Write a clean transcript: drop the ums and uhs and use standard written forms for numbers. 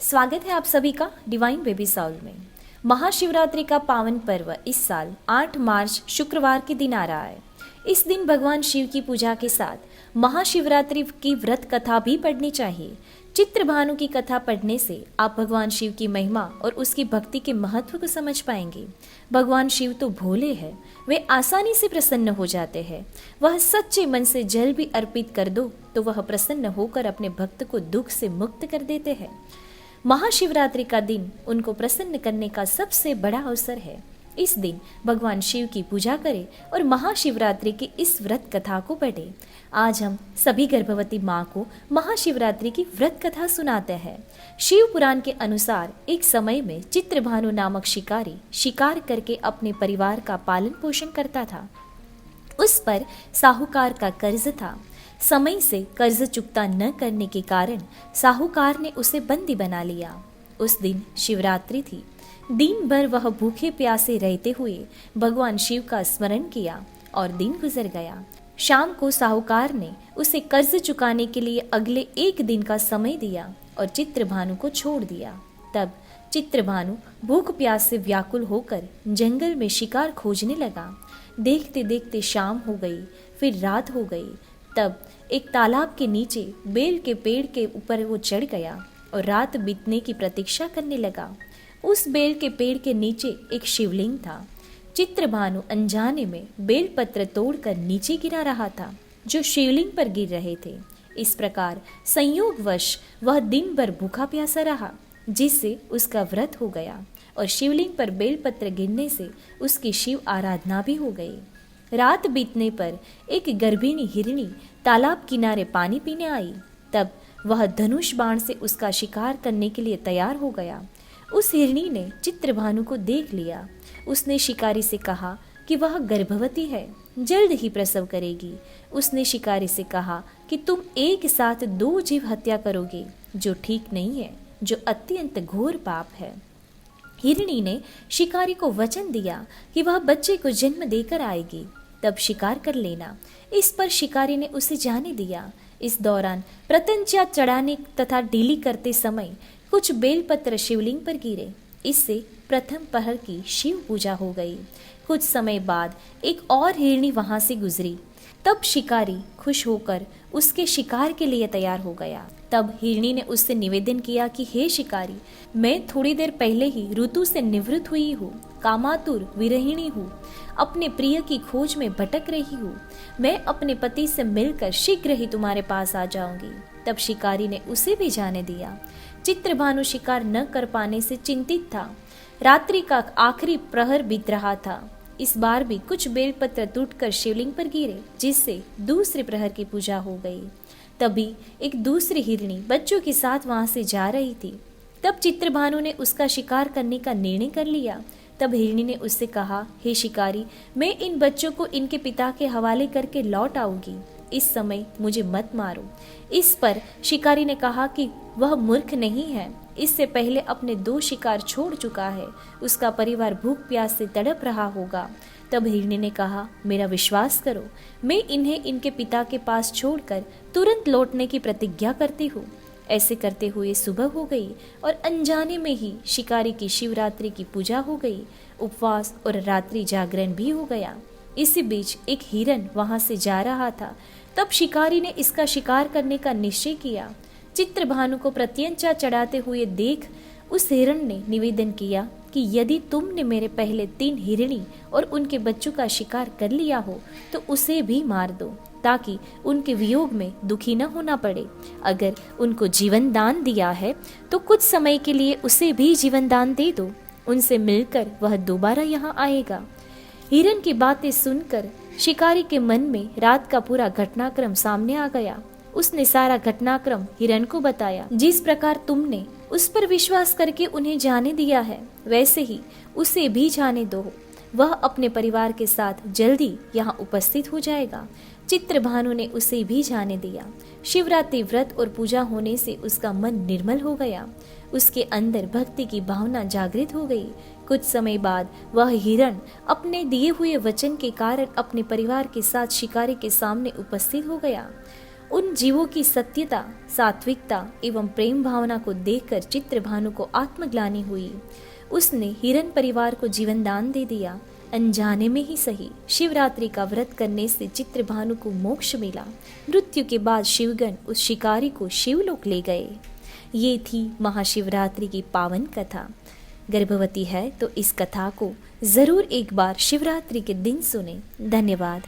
स्वागत है आप सभी का डिवाइन बेबी साउल में। महाशिवरात्रि का पावन पर्व इस साल 8 मार्च शुक्रवार के दिन आ रहा है। इस दिन भगवान शिव की पूजा के साथ महाशिवरात्रि की व्रत कथा भी पढ़नी चाहिए। चित्रभानु की कथा पढ़ने से आप भगवान शिव की महिमा और उसकी भक्ति के महत्व को समझ पाएंगे। भगवान शिव तो भोले हैं, वे आसानी से प्रसन्न हो जाते हैं। वह सच्चे मन से जल भी अर्पित कर दो तो वह प्रसन्न होकर अपने भक्त को दुख से मुक्त कर देते हैं। महाशिवरात्रि का दिन उनको प्रसन्न करने का सबसे बड़ा अवसर है। इस दिन भगवान शिव की पूजा करें और महाशिवरात्रि की इस व्रत कथा को पढ़ें। आज हम सभी गर्भवती माँ को महाशिवरात्रि की व्रत कथा सुनाते हैं। शिव पुराण के अनुसार एक समय में चित्रभानु नामक शिकारी शिकार करके अपने परिवार का पालन पोषण करता था। उस पर साहूकार का कर्ज था। समय से कर्ज चुकता न करने के कारण साहूकार ने उसे बंदी बना लिया। उस दिन शिवरात्रि थी। दिन भर वह भूखे प्यासे रहते हुए भगवान शिव का स्मरण किया और दिन गुजर गया। शाम को साहूकार ने उसे कर्ज चुकाने के लिए अगले एक दिन का समय दिया और चित्रभानु को छोड़ दिया। तब चित्रभानु भूख प्यास से व्याकुल होकर जंगल में शिकार खोजने लगा। देखते देखते शाम हो गई, फिर रात हो गई। तब एक तालाब के नीचे बेल के पेड़ के ऊपर वो चढ़ गया और रात बीतने की प्रतीक्षा करने लगा। उस बेल के पेड़ के नीचे एक शिवलिंग था। चित्रभानु अनजाने में बेलपत्र तोड़कर नीचे गिरा रहा था, जो शिवलिंग पर गिर रहे थे। इस प्रकार संयोगवश वह दिन भर भूखा प्यासा रहा, जिससे उसका व्रत हो गया और शिवलिंग पर बेलपत्र गिरने से उसकी शिव आराधना भी हो गई। रात बीतने पर एक गर्भिणी हिरणी तालाब किनारे पानी पीने आई। तब वह धनुष बाण से उसका शिकार करने के लिए तैयार हो गया। उस हिरणी ने चित्रभानु को देख लिया। उसने शिकारी से कहा कि वह गर्भवती है, जल्द ही प्रसव करेगी। उसने शिकारी से कहा कि तुम एक साथ 2 जीव हत्या करोगे, जो ठीक नहीं है, जो अत्यंत घोर पाप है। हिरणी ने शिकारी को वचन दिया कि वह बच्चे को जन्म देकर आएगी, तब शिकार कर लेना। इस पर शिकारी ने उसे जाने दिया। इस दौरान प्रत्यंचा चढ़ाने तथा डीली करते समय कुछ बेलपत्र शिवलिंग पर गिरे। इससे प्रथम पहर की शिव पूजा हो गई। कुछ समय बाद एक और हिरणी वहां से गुजरी। तब शिकारी खुश होकर उसके शिकार के लिए तैयार हो गया। तब हिरणी ने उससे निवेदन किया कि हे शिकारी, मैं थोड़ी देर पहले ही ऋतु से निवृत्त हुई हूँ, कामातुर विरहिणी हूँ, अपने प्रिय की खोज में भटक रही हूँ। मैं अपने पति से मिलकर शीघ्र ही तुम्हारे पास आ जाऊंगी। तब शिकारी ने उसे भी जाने दिया। चित्रभानु शिकार न कर पाने से चिंतित था। रात्रि का आखिरी प्रहर बीत रहा था। इस बार भी कुछ बेलपत्र टूटकर शिवलिंग पर गिरे, जिससे दूसरे प्रहर की पूजा हो गई। तभी एक दूसरी हिरणी बच्चों के साथ वहां से जा रही थी। तब चित्रभानु ने उसका शिकार करने का निर्णय कर लिया। तब हिरणी ने उससे कहा, हे शिकारी, मैं इन बच्चों को इनके पिता के हवाले करके लौट आऊंगी। इस समय मुझे मत मारो। इस पर शिकारी ने कहा कि वह मूर्ख नहीं है, इससे पहले अपने 2 शिकार छोड़ चुका है, उसका परिवार भूख प्यास से तड़प रहा होगा। तब हिरणी ने कहा, मेरा विश्वास करो, मैं इन्हें इनके पिता के पास छोड़कर तुरंत लौटने की प्रतिज्ञा करती हूँ। ऐसे करते हुए सुबह हो गई और अनजाने में ही शिकारी की शिवरात्रि की पूजा हो गई। उपवास और रात्रि जागरण भी हो गया। इसी बीच एक हिरन वहां से जा रहा था। तब शिकारी ने इसका शिकार करने का निश्चय किया। चित्रभानु को प्रत्यंचा चढ़ाते हुए देख उस हिरन ने निवेदन किया कि यदि तुमने मेरे पहले 3 हिरणी और उनके बच्चों का शिकार कर लिया हो तो उसे भी मार दो, ताकि उनके वियोग में दुखी न होना पड़े। अगर उनको जीवन दान दिया है तो कुछ समय के लिए उसे भी जीवन दान दे दो, उनसे मिलकर वह दोबारा यहाँ आएगा। हिरन की बातें सुनकर शिकारी के मन में रात का पूरा घटनाक्रम सामने आ गया। उसने सारा घटनाक्रम हिरन को बताया। जिस प्रकार तुमने उस पर विश्वास करके उन्हें जाने दिया है, वैसे ही उसे भी जाने दो। वह अपने परिवार के साथ जल्दी यहाँ उपस्थित हो जाएगा। चित्रभानु ने उसे भी जाने दिया। शिवरात्रि व्रत और पूजा होने से उसका मन निर्मल हो गया। उसके अंदर भक्ति की भावना जागृत हो गई। कुछ समय बाद वह हिरण अपने दिए हुए वचन के कारण अपने परिवार के साथ शिकारी के सामने उपस्थित हो गया। उन जीवों की सत्यता, सात्विकता एवं प्रेम भावना को देखकर चित्रभानु को आत्मग्लानि हुई। उसने हिरन परिवार को जीवन दान दे दिया। अनजाने में ही सही, शिवरात्रि का व्रत करने से चित्रभानु को मोक्ष मिला। मृत्यु के बाद शिवगण उस शिकारी को शिवलोक ले गए। ये थी महाशिवरात्रि की पावन कथा। गर्भवती है तो इस कथा को ज़रूर एक बार शिवरात्रि के दिन सुने। धन्यवाद।